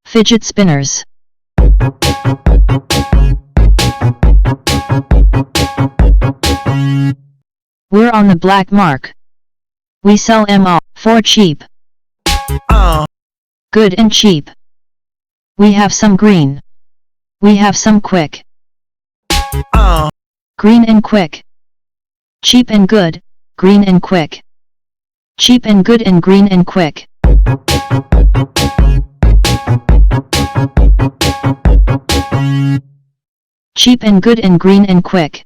Fidget Spinners. We're on the black mark. We sell 'em all for cheap. Good and cheap. We have some green. We have some quick. Green and quick. Cheap and good, green and quick. Cheap and good and green and quick. Cheap and good and green and quick.